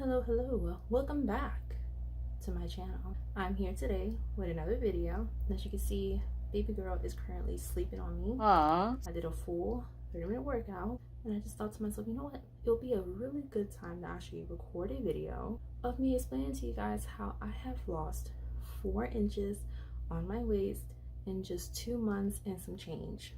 Hello, welcome back to my channel. I'm here today with another video. As you can see, baby girl is currently sleeping on me. Aww. I did a full 30-minute workout and I just thought to myself, you know what, it'll be a really good time to actually record a video of me explaining to you guys how I have lost 4 inches on my waist in just 2 months and some change.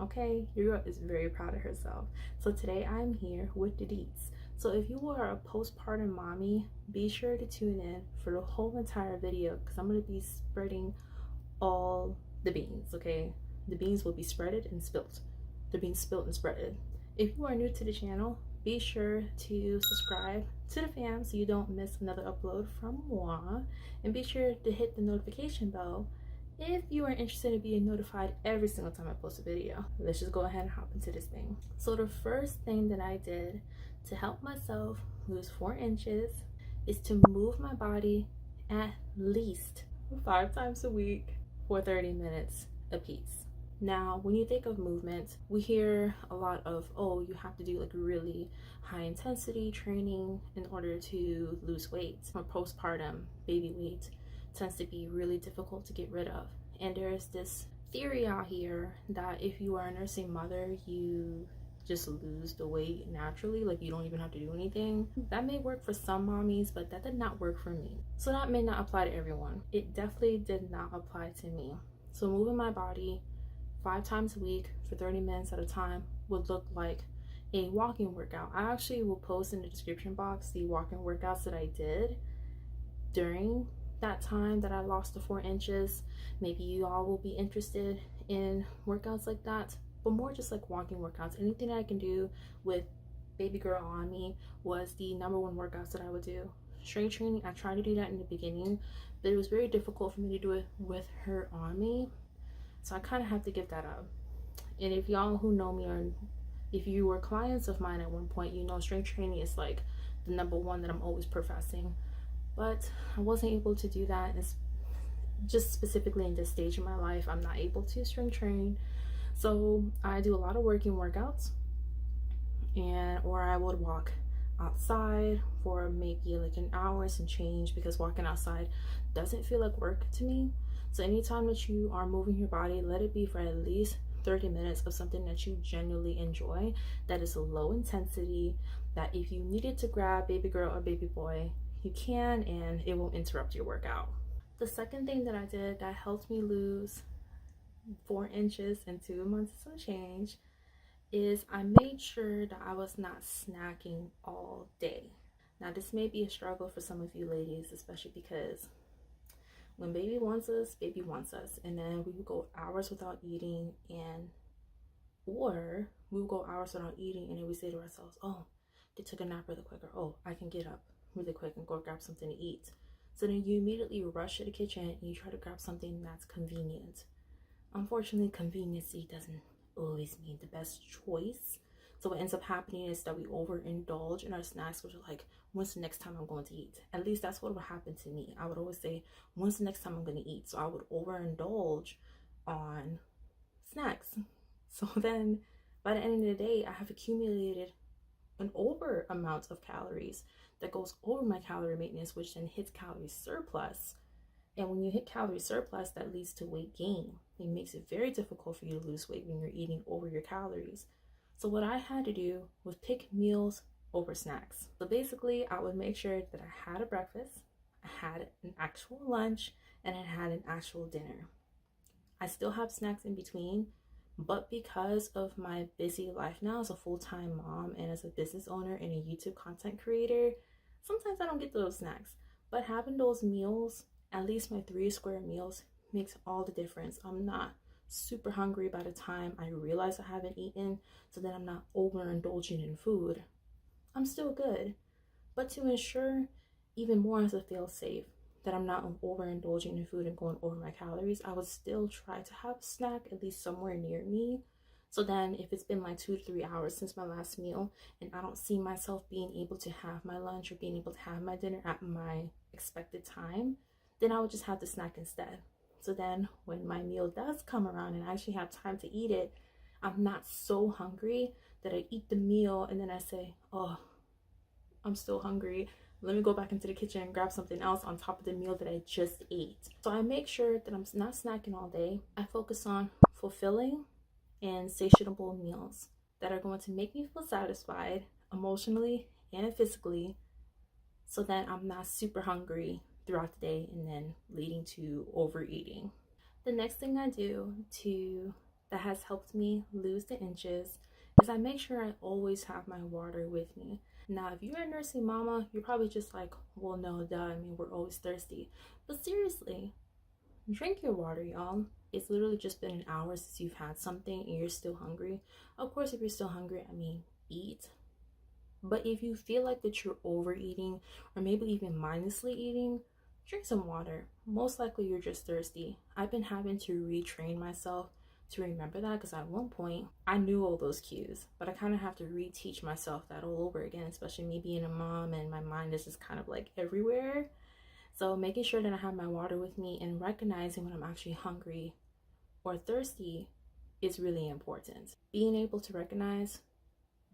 Okay, your girl is very proud of herself. So today I'm here with the deets. So if you are a postpartum mommy, be sure to tune in for the whole entire video because I'm going to be spreading all the beans, okay? The beans will be spreaded and spilt. They're being spilt and spreaded. If you are new to the channel, be sure to subscribe to the fam so you don't miss another upload from moi. And be sure to hit the notification bell if you are interested in being notified every single time I post a video. Let's just go ahead and hop into this thing. So the first thing that I did to help myself lose 4 inches is to move my body at least 5 times a week for 30 minutes a piece. Now, when you think of movement, we hear a lot of, oh, you have to do like really high intensity training in order to lose weight. Or postpartum baby weight tends to be really difficult to get rid of. And there's this theory out here that if you are a nursing mother, you just lose the weight naturally, like you don't even have to do anything. That may work for some mommies, but that did not work for me. So that may not apply to everyone. It definitely did not apply to me. So moving my body 5 times a week for 30 minutes at a time would look like a walking workout. I actually will post in the description box the walking workouts that I did during that time that I lost the 4 inches. Maybe you all will be interested in workouts like that, but more just like walking workouts. Anything that I can do with baby girl on me was the number one workouts that I would do. Strength training, I tried to do that in the beginning, but it was very difficult for me to do it with her on me. So I kind of have to give that up. And if y'all who know me, or if you were clients of mine at one point, you know strength training is like the number one that I'm always professing. But I wasn't able to do that. It's just specifically in this stage of my life, I'm not able to strength train. So I do a lot of working workouts, or I would walk outside for maybe like an hour and some change, because walking outside doesn't feel like work to me. So anytime that you are moving your body, let it be for at least 30 minutes of something that you genuinely enjoy, that is low intensity, that if you needed to grab baby girl or baby boy, you can, and it won't interrupt your workout. The second thing that I did that helped me lose 4 inches in 2 months and some change is I made sure that I was not snacking all day. Now this may be a struggle for some of you ladies, especially because when baby wants us, and then we would go hours without eating, or we would go hours without eating, and then we say to ourselves, oh, they took a nap really quick, or oh, I can get up really quick and go grab something to eat. So then you immediately rush to the kitchen and you try to grab something that's convenient. Unfortunately, conveniency doesn't always mean the best choice. So what ends up happening is that we overindulge in our snacks, which are like, when's the next time I'm going to eat? At least that's what would happen to me. I would always say, when's the next time I'm going to eat? So I would overindulge on snacks. So then by the end of the day, I have accumulated an over amount of calories that goes over my calorie maintenance, which then hits calorie surplus. And when you hit calorie surplus, that leads to weight gain. It makes it very difficult for you to lose weight when you're eating over your calories. So what I had to do was pick meals over snacks. So basically, I would make sure that I had a breakfast, I had an actual lunch, and I had an actual dinner. I still have snacks in between, but because of my busy life now as a full-time mom and as a business owner and a YouTube content creator, sometimes I don't get those snacks. But having those meals, at least my 3 square meals, makes all the difference. I'm not super hungry by the time I realize I haven't eaten, so then I'm not overindulging in food. I'm still good. But to ensure even more as a fail-safe, that I'm not overindulging in food and going over my calories, I would still try to have a snack at least somewhere near me. So then if it's been like 2 to 3 hours since my last meal and I don't see myself being able to have my lunch or being able to have my dinner at my expected time, then I would just have the snack instead. So then when my meal does come around and I actually have time to eat it, I'm not so hungry that I eat the meal and then I say, oh, I'm still hungry. Let me go back into the kitchen and grab something else on top of the meal that I just ate. So I make sure that I'm not snacking all day. I focus on fulfilling and satiable meals that are going to make me feel satisfied emotionally and physically, so that I'm not super hungry throughout the day and then leading to overeating. The next thing I do that has helped me lose the inches is I make sure I always have my water with me. Now, if you're a nursing mama, you're probably just like, well, no, duh, I mean, we're always thirsty. But seriously, drink your water, y'all. It's literally just been an hour since you've had something and you're still hungry. Of course, if you're still hungry, I mean, eat. But if you feel like that you're overeating or maybe even mindlessly eating, drink some water. Most likely you're just thirsty. I've been having to retrain myself to remember that, because at one point I knew all those cues, but I kind of have to reteach myself that all over again, especially me being a mom and my mind is just kind of like everywhere. So making sure that I have my water with me and recognizing when I'm actually hungry or thirsty is really important. Being able to recognize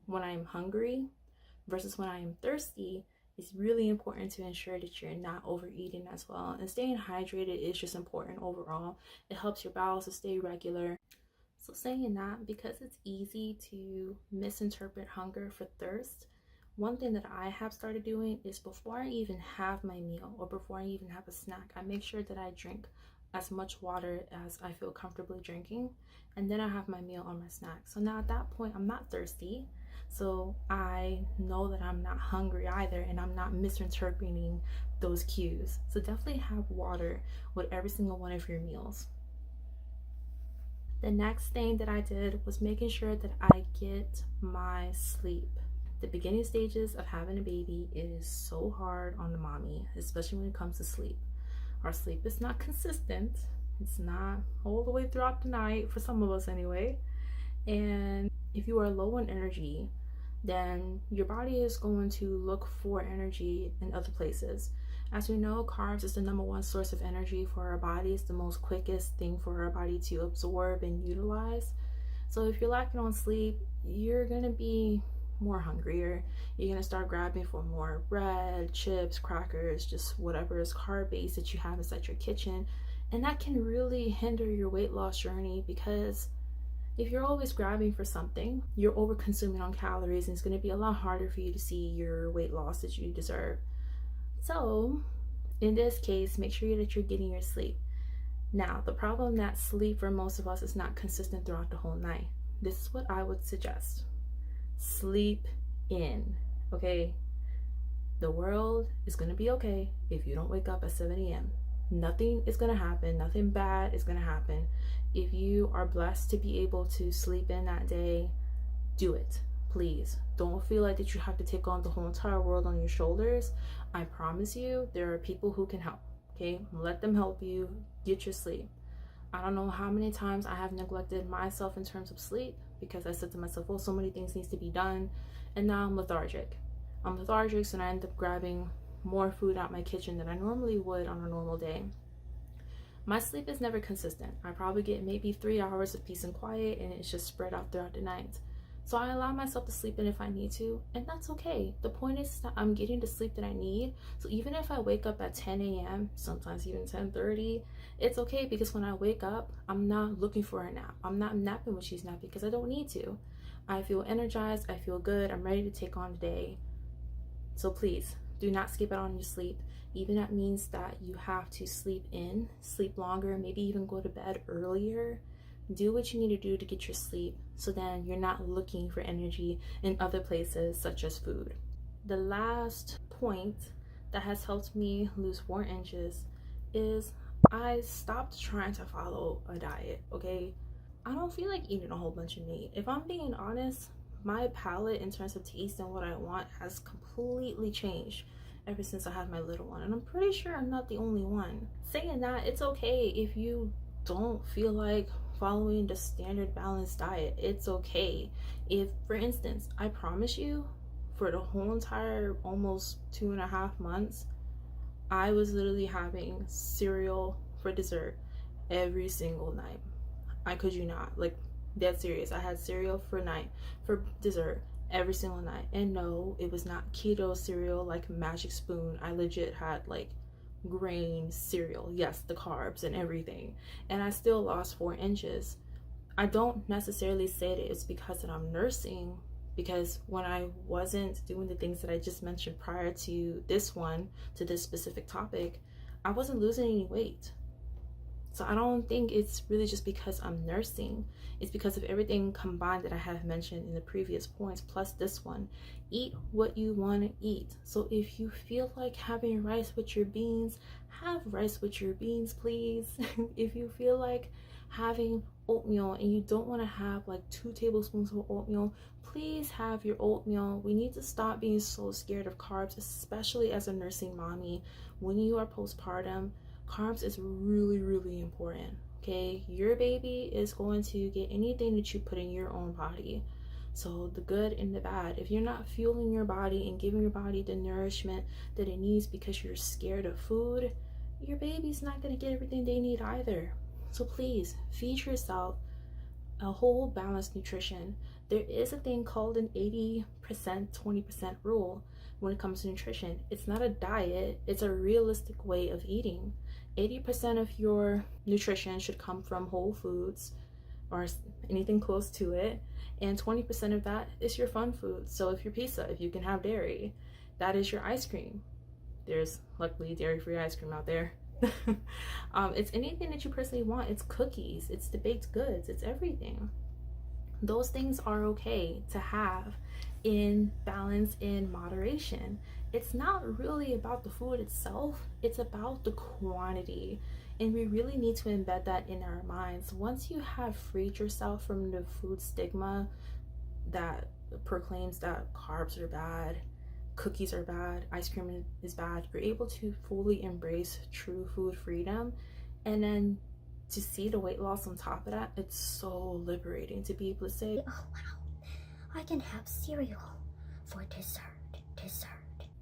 when I'm hungry versus when I am thirsty is really important to ensure that you're not overeating as well. And staying hydrated is just important overall. It helps your bowels to stay regular. So saying that, because it's easy to misinterpret hunger for thirst, one thing that I have started doing is before I even have my meal or before I even have a snack, I make sure that I drink as much water as I feel comfortably drinking, and then I have my meal or my snack. So now at that point, I'm not thirsty. So I know that I'm not hungry either, and I'm not misinterpreting those cues. So definitely have water with every single one of your meals. The next thing that I did was making sure that I get my sleep. The beginning stages of having a baby is so hard on the mommy, especially when it comes to sleep. Our sleep is not consistent. It's not all the way throughout the night, for some of us anyway. And if you are low on energy, then your body is going to look for energy in other places. As we know, carbs is the #1 source of energy for our body. It's the most quickest thing for our body to absorb and utilize. So if you're lacking on sleep, you're going to be more hungrier. You're going to start grabbing for more bread, chips, crackers, just whatever is carb based that you have inside your kitchen. And that can really hinder your weight loss journey, because if you're always grabbing for something, you're over consuming on calories, and it's going to be a lot harder for you to see your weight loss that you deserve. So in this case, make sure that you're getting your sleep. Now, the problem that sleep for most of us is not consistent throughout the whole night. This is what I would suggest. Sleep in, okay? The world is going to be okay if you don't wake up at 7 a.m. Nothing is going to happen. Nothing bad is going to happen. If you are blessed to be able to sleep in that day, do it. Please don't feel like that you have to take on the whole entire world on your shoulders. I promise you, there are people who can help. Okay, let them help you get your sleep. I don't know how many times I have neglected myself in terms of sleep, because I said to myself, well, so many things needs to be done, and now I'm lethargic. So I end up grabbing more food out my kitchen than I normally would on a normal day. My sleep is never consistent. I probably get maybe 3 hours of peace and quiet, and it's just spread out throughout the night. So I allow myself to sleep in if I need to, and that's okay. The point is that I'm getting the sleep that I need. So even if I wake up at 10 a.m., sometimes even 10:30, it's okay, because when I wake up, I'm not looking for a nap. I'm not napping when she's napping, because I don't need to. I feel energized, I feel good, I'm ready to take on the day. So please, do not skip out on your sleep. Even that means that you have to sleep in, sleep longer, maybe even go to bed earlier. Do what you need to do to get your sleep, so then you're not looking for energy in other places such as food. The last point that has helped me lose 4 inches is I stopped trying to follow a diet, okay? I don't feel like eating a whole bunch of meat. If I'm being honest, my palate in terms of taste and what I want has completely changed ever since I had my little one, and I'm pretty sure I'm not the only one. Saying that, it's okay if you don't feel like following the standard balanced diet. It's okay. If, for instance, I promise you, for the whole entire almost 2.5 months, I was literally having cereal for dessert every single night. I kid you not, like, dead serious. I had cereal for dessert every single night. And no, it was not keto cereal like Magic Spoon. I legit had like grain cereal, yes, the carbs and everything, and I still lost 4 inches. I don't necessarily say that it's because that I'm nursing, because when I wasn't doing the things that I just mentioned prior to this one, to this specific topic, I wasn't losing any weight. So I don't think it's really just because I'm nursing. It's because of everything combined that I have mentioned in the previous points, plus this one. Eat what you want to eat. So if you feel like having rice with your beans, have rice with your beans, please. If you feel like having oatmeal and you don't want to have like 2 tablespoons of oatmeal, please have your oatmeal. We need to stop being so scared of carbs, especially as a nursing mommy. When you are postpartum, carbs is really, really important. Okay, your baby is going to get anything that you put in your own body. So the good and the bad. If you're not fueling your body and giving your body the nourishment that it needs because you're scared of food, your baby's not going to get everything they need either. So please feed yourself a whole balanced nutrition. There is a thing called an 80% 20% rule when it comes to nutrition. It's not a diet, it's a realistic way of eating. 80% of your nutrition should come from whole foods or anything close to it, and 20% of that is your fun food. So if you're pizza, if you can have dairy, that is your ice cream. There's luckily dairy-free ice cream out there. It's anything that you personally want. It's cookies, it's the baked goods, it's everything. Those things are okay to have in balance, in moderation. It's not really about the food itself, it's about the quantity. And we really need to embed that in our minds. Once you have freed yourself from the food stigma that proclaims that carbs are bad, cookies are bad, ice cream is bad, you're able to fully embrace true food freedom. And then to see the weight loss on top of that, it's so liberating to be able to say, oh wow, I can have cereal for dessert.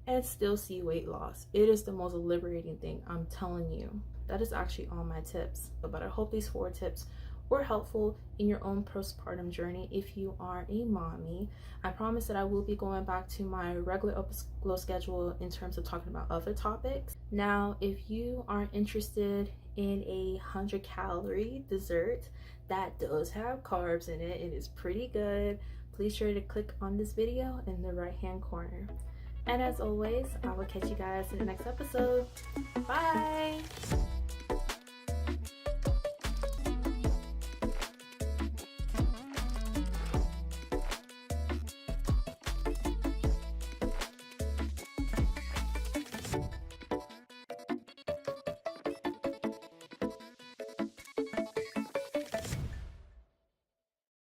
And still see weight loss. It is the most liberating thing, I'm telling you. That is actually all my tips. But I hope these 4 tips were helpful in your own postpartum journey if you are a mommy. I promise that I will be going back to my regular upload schedule in terms of talking about other topics. Now, if you are interested in a 100-calorie dessert that does have carbs in it, it is pretty good, please sure to click on this video in the right hand corner. And as always, I will catch you guys in the next episode. Bye!